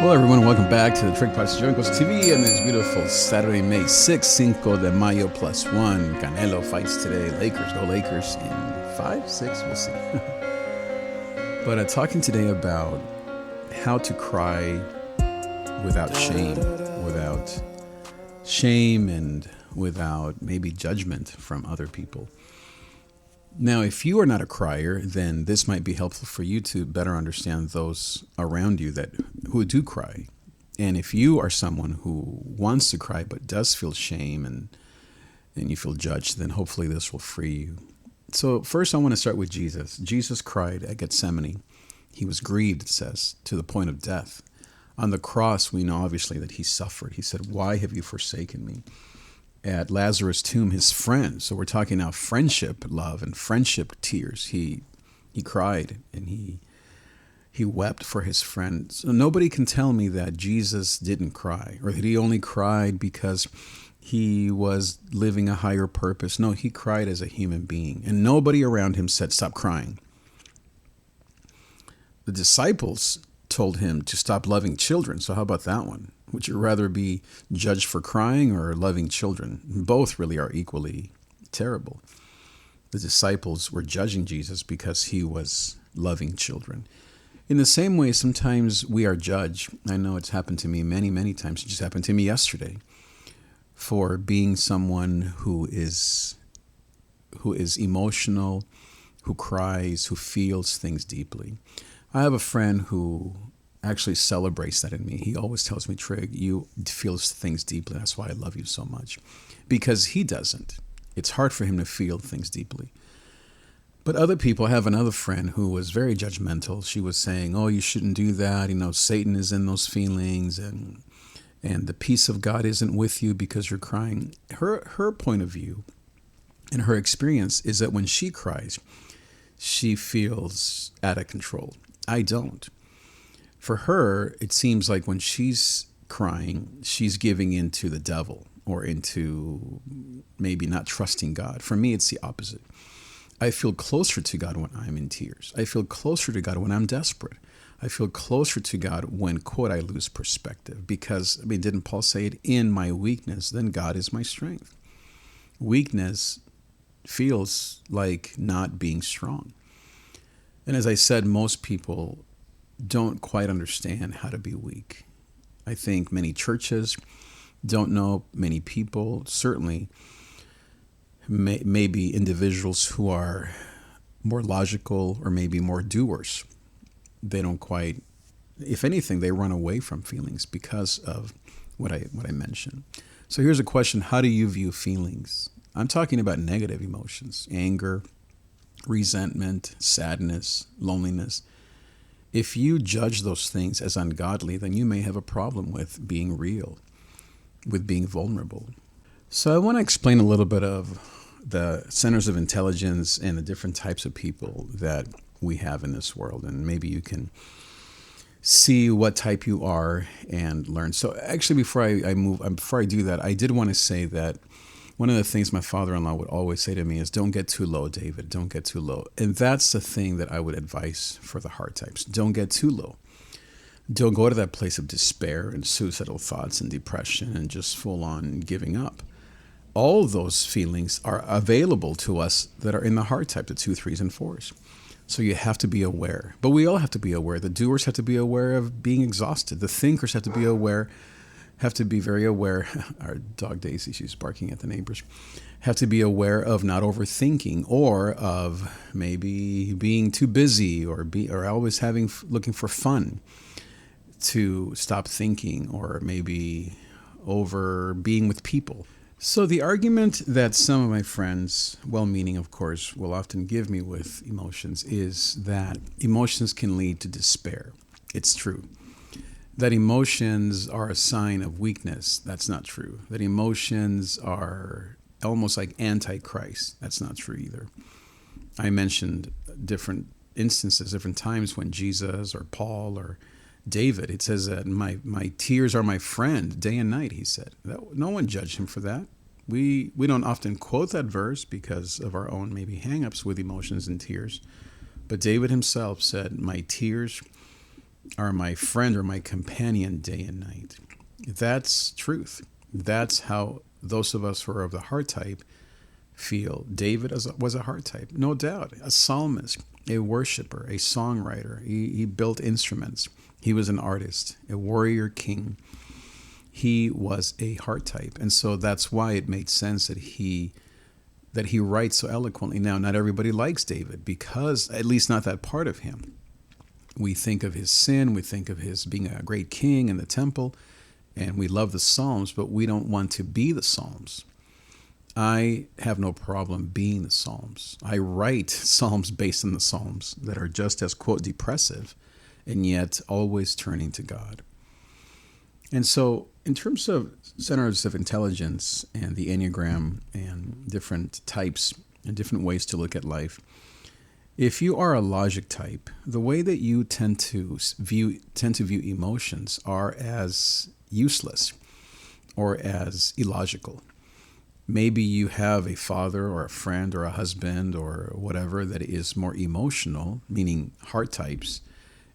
Hello everyone, welcome back to the Trig Podcast Juncos TV on this beautiful Saturday, May 6, Cinco de Mayo +1. Canelo fights today. Lakers, go Lakers in 5, 6, we'll see. But talking today about how to cry without shame and without maybe judgment from other people. Now, if you are not a crier, then this might be helpful for you to better understand those around you who do cry. And if you are someone who wants to cry but does feel shame and you feel judged, then hopefully this will free you. So first I want to start with Jesus. Jesus cried at Gethsemane. He was grieved, it says, to the point of death. On the cross, we know obviously that he suffered. He said, "Why have you forsaken me?" At Lazarus' tomb, his friend, so we're talking now friendship, love, and friendship tears. He cried and he wept for his friend. So nobody can tell me that Jesus didn't cry or that he only cried because he was living a higher purpose. No, he cried as a human being, and nobody around him said, "Stop crying." The disciples told him to stop loving children. So how about that one? Would you rather be judged for crying or loving children? Both really are equally terrible. The disciples were judging Jesus because he was loving children. In the same way, sometimes we are judged. I know it's happened to me many, many times. It just happened to me yesterday for being someone who is emotional, who cries, who feels things deeply. I have a friend who actually celebrates that in me. He always tells me, "Trig, you feel things deeply. That's why I love you so much." Because he doesn't. It's hard for him to feel things deeply. But other people, I have another friend who was very judgmental. She was saying, "Oh, you shouldn't do that. Satan is in those feelings and the peace of God isn't with you because you're crying." Her point of view and her experience is that when she cries, she feels out of control. I don't. For her, it seems like when she's crying, she's giving in to the devil or into maybe not trusting God. For me, it's the opposite. I feel closer to God when I'm in tears. I feel closer to God when I'm desperate. I feel closer to God when, quote, I lose perspective. Because, didn't Paul say it? "In my weakness, then God is my strength." Weakness feels like not being strong. And as I said, most people don't quite understand how to be weak. I think many churches don't know, many people, certainly maybe individuals who are more logical or maybe more doers. They don't quite, if anything, they run away from feelings because of what I mentioned. So here's a question: how do you view feelings? I'm talking about negative emotions, anger, resentment, sadness, loneliness. If you judge those things as ungodly, then you may have a problem with being real, with being vulnerable. So I want to explain a little bit of the centers of intelligence and the different types of people that we have in this world. And maybe you can see what type you are and learn. So actually, before I do that, I did want to say that one of the things my father-in-law would always say to me is, "Don't get too low, David. Don't get too low." And that's the thing that I would advise for the hard types. Don't get too low. Don't go to that place of despair and suicidal thoughts and depression and just full on giving up. All of those feelings are available to us that are in the hard type, the 2, 3s, and 4s. So you have to be aware. But we all have to be aware. The doers have to be aware of being exhausted. The thinkers have to be very aware. Our dog Daisy, she's barking at the neighbors. Have to be aware of not overthinking or of maybe being too busy or always looking for fun, to stop thinking, or maybe over being with people. So the argument that some of my friends, well-meaning of course, will often give me with emotions is that emotions can lead to despair. It's true. That emotions are a sign of weakness. That's not true. That emotions are almost like anti-Christ. That's not true either. I mentioned different instances, different times when Jesus or Paul or David, it says that my tears are my friend day and night, he said. No one judged him for that. We don't often quote that verse because of our own maybe hang-ups with emotions and tears. But David himself said, "My tears are my friend or my companion day and night. That's truth. That's how those of us who are of the heart type feel. David was a heart type, no doubt. A psalmist, a worshiper, a songwriter. He built instruments. He was an artist, a warrior king. He was a heart type. And so that's why it made sense that he writes so eloquently. Now, not everybody likes David because, at least not that part of him. We think of his sin, we think of his being a great king in the temple, and we love the Psalms, but we don't want to be the Psalms. I have no problem being the Psalms. I write Psalms based on the Psalms that are just as, quote, depressive, and yet always turning to God. And so, in terms of centers of intelligence and the Enneagram and different types and different ways to look at life, if you are a logic type, the way that you tend to view emotions are as useless or as illogical. Maybe you have a father or a friend or a husband or whatever that is more emotional, meaning heart types,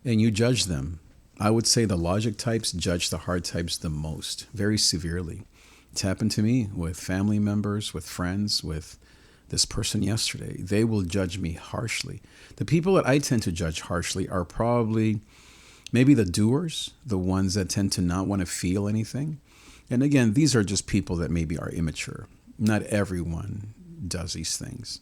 and you judge them. I would say the logic types judge the heart types the most, very severely. It's happened to me with family members, with friends, with this person yesterday. They will judge me harshly. The people that I tend to judge harshly are probably maybe the doers, the ones that tend to not want to feel anything. And again, these are just people that maybe are immature. Not everyone does these things.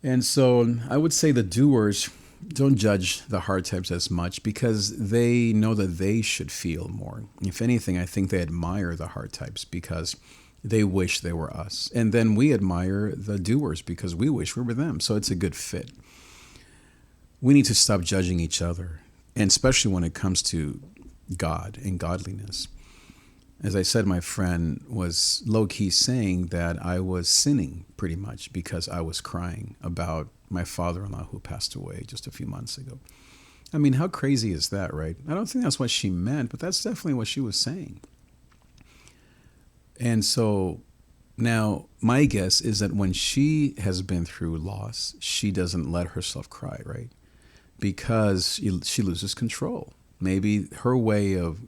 And so I would say the doers don't judge the heart types as much because they know that they should feel more. If anything, I think they admire the heart types because they wish they were us. And then we admire the doers because we wish we were them. So it's a good fit. We need to stop judging each other, and especially when it comes to God and godliness. As I said, my friend was low-key saying that I was sinning pretty much because I was crying about my father-in-law who passed away just a few months ago. I mean, how crazy is that, right? I don't think that's what she meant, but that's definitely what she was saying. And so now my guess is that when she has been through loss, she doesn't let herself cry, right? Because she loses control. Maybe her way of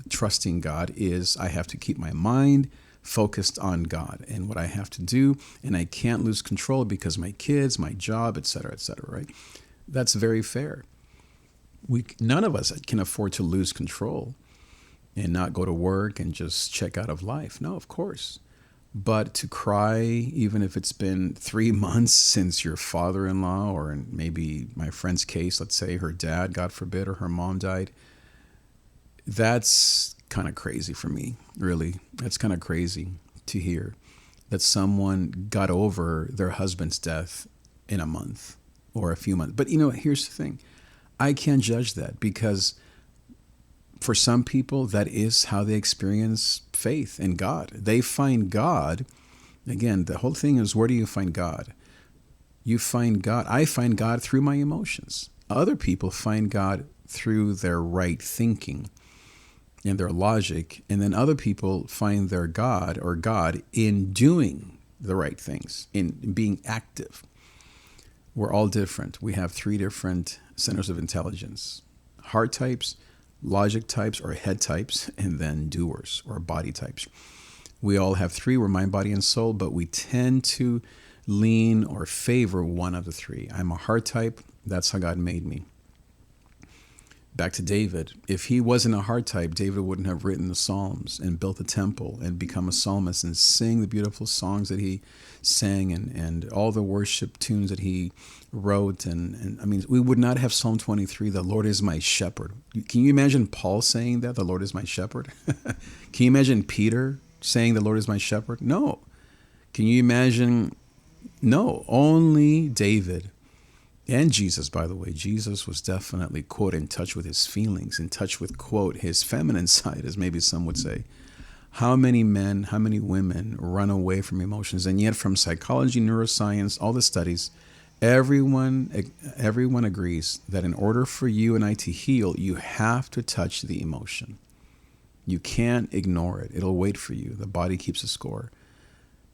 trusting God is I have to keep my mind focused on God and what I have to do, and I can't lose control because my kids, my job, et cetera, right? That's very fair. None of us can afford to lose control and not go to work and just check out of life. No, of course. But to cry, even if it's been 3 months since your father-in-law, or in maybe my friend's case, let's say her dad, God forbid, or her mom died, that's kind of crazy for me, really. That's kind of crazy to hear that someone got over their husband's death in a month or a few months. But, here's the thing. I can't judge that because for some people, that is how they experience faith in God. They find God. Again, the whole thing is, where do you find God? You find God. I find God through my emotions. Other people find God through their right thinking and their logic. And then other people find their God or God in doing the right things, in being active. We're all different. We have 3 different centers of intelligence: heart types, logic types or head types, and then doers or body types. We all have 3. We're mind, body, and soul, but we tend to lean or favor one of the 3. I'm a heart type. That's how God made me. Back to David. If he wasn't a heart type, David wouldn't have written the Psalms and built a temple and become a psalmist and sing the beautiful songs that he sang and all the worship tunes that he wrote. And I mean, we would not have Psalm 23, the Lord is my shepherd. Can you imagine Paul saying that, the Lord is my shepherd? Can you imagine Peter saying the Lord is my shepherd? No. Can you imagine? No, only David. And Jesus, by the way. Jesus was definitely, quote, in touch with his feelings, in touch with, quote, his feminine side, as maybe some would say. How many men, how many women run away from emotions? And yet from psychology, neuroscience, all the studies, everyone agrees that in order for you and I to heal, you have to touch the emotion. You can't ignore it. It'll wait for you. The body keeps a score.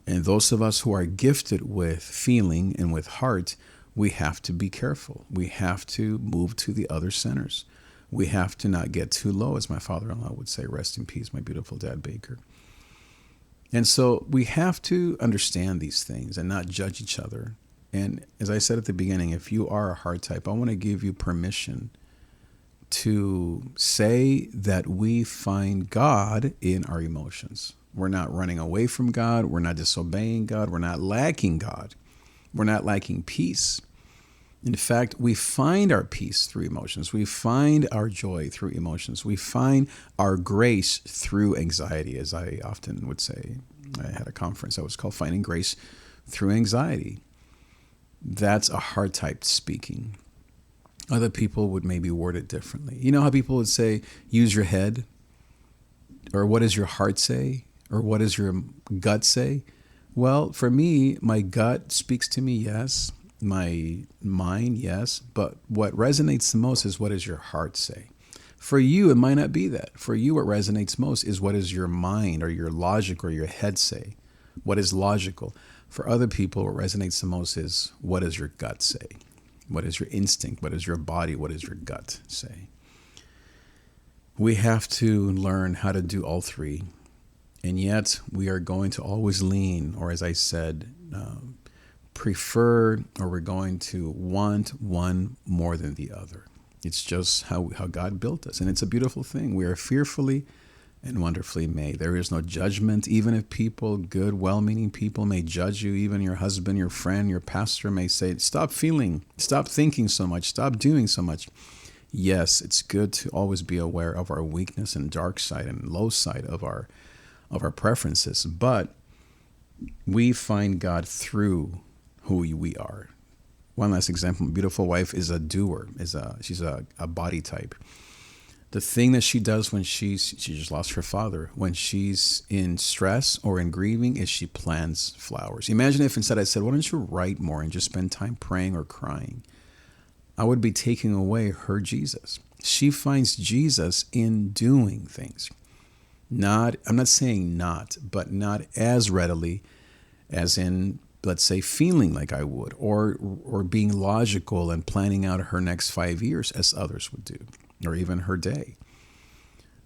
And those of us who are gifted with feeling and with heart, we have to be careful. We have to move to the other centers. We have to not get too low, as my father-in-law would say. Rest in peace, my beautiful dad, Baker. And so we have to understand these things and not judge each other. And as I said at the beginning, if you are a heart type, I want to give you permission to say that we find God in our emotions. We're not running away from God. We're not disobeying God. We're not lacking God. We're not lacking peace. In fact, we find our peace through emotions. We find our joy through emotions. We find our grace through anxiety, as I often would say. I had a conference that was called Finding Grace Through Anxiety. That's a heart type speaking. Other people would maybe word it differently. You know how people would say, use your head? Or what does your heart say? Or what does your gut say? Well, for me, my gut speaks to me, yes. My mind, yes. But what resonates the most is what does your heart say? For you, it might not be that. For you, what resonates most is what does your mind or your logic or your head say? What is logical? For other people, what resonates the most is what does your gut say? What is your instinct? What is your body? What does your gut say? We have to learn how to do all three. And yet we are going to always lean, or as I said, prefer, or we're going to want one more than the other. It's just how God built us. And it's a beautiful thing. We are fearfully and wonderfully made. There is no judgment. Even if people, good, well-meaning people may judge you, even your husband, your friend, your pastor may say, stop feeling, stop thinking so much, stop doing so much. Yes, it's good to always be aware of our weakness and dark side and low side of our preferences. But we find God through who we are. One last example, my beautiful wife is a doer, she's a body type. The thing that she does when she just lost her father, when she's in stress or in grieving, is she plants flowers. Imagine if instead I said, why don't you write more and just spend time praying or crying? I would be taking away her Jesus. She finds Jesus in doing things. I'm not saying not, but not as readily as in, let's say, feeling like I would, or being logical and planning out her next 5 years as others would do, or even her day.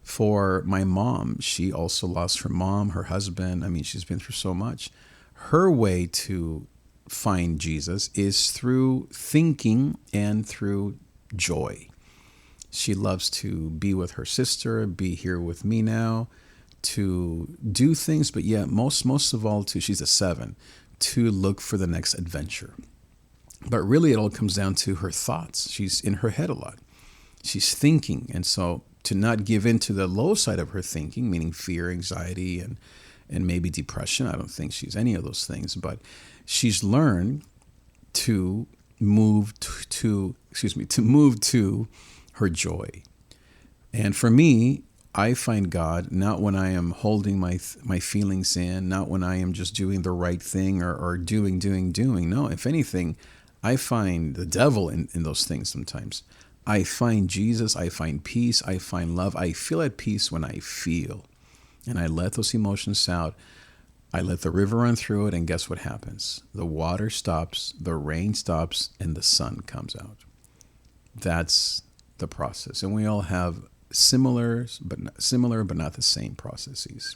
For my mom, she also lost her mom, her husband. I mean, she's been through so much. Her way to find Jesus is through thinking and through joy. She loves to be with her sister, be here with me now, to do things, but yet most of all, she's a 7, to look for the next adventure. But really, it all comes down to her thoughts. She's in her head a lot. She's thinking. And so to not give in to the low side of her thinking, meaning fear, anxiety, and maybe depression. I don't think she's any of those things, but she's learned to move to her joy. And for me, I find God not when I am holding my feelings in, not when I am just doing the right thing or doing. No, if anything, I find the devil in those things sometimes. I find Jesus, I find peace, I find love. I feel at peace when I feel. And I let those emotions out. I let the river run through it, and guess what happens? The water stops, the rain stops, and the sun comes out. That's the process. And we all have similar but not the same processes.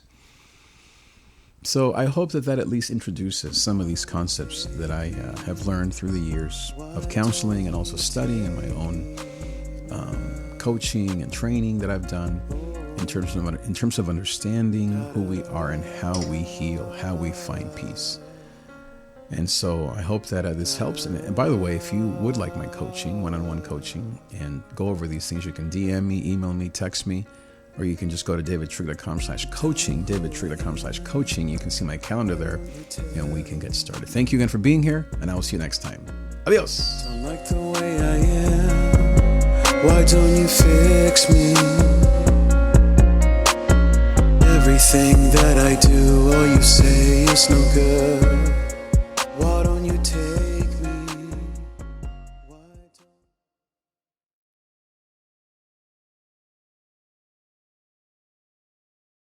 So I hope that at least introduces some of these concepts that I have learned through the years of counseling and also studying and my own coaching and training that I've done in terms of understanding who we are and how we heal, how we find peace. And so I hope that this helps. And by the way, if you would like my coaching, one-on-one coaching, and go over these things, you can DM me, email me, text me, or you can just go to davidTrig.com/coaching, davidTrig.com/coaching. You can see my calendar there, and we can get started. Thank you again for being here, and I will see you next time. Adios. Don't like the way I am. Why don't you fix me? Everything that I do, all you say is no good.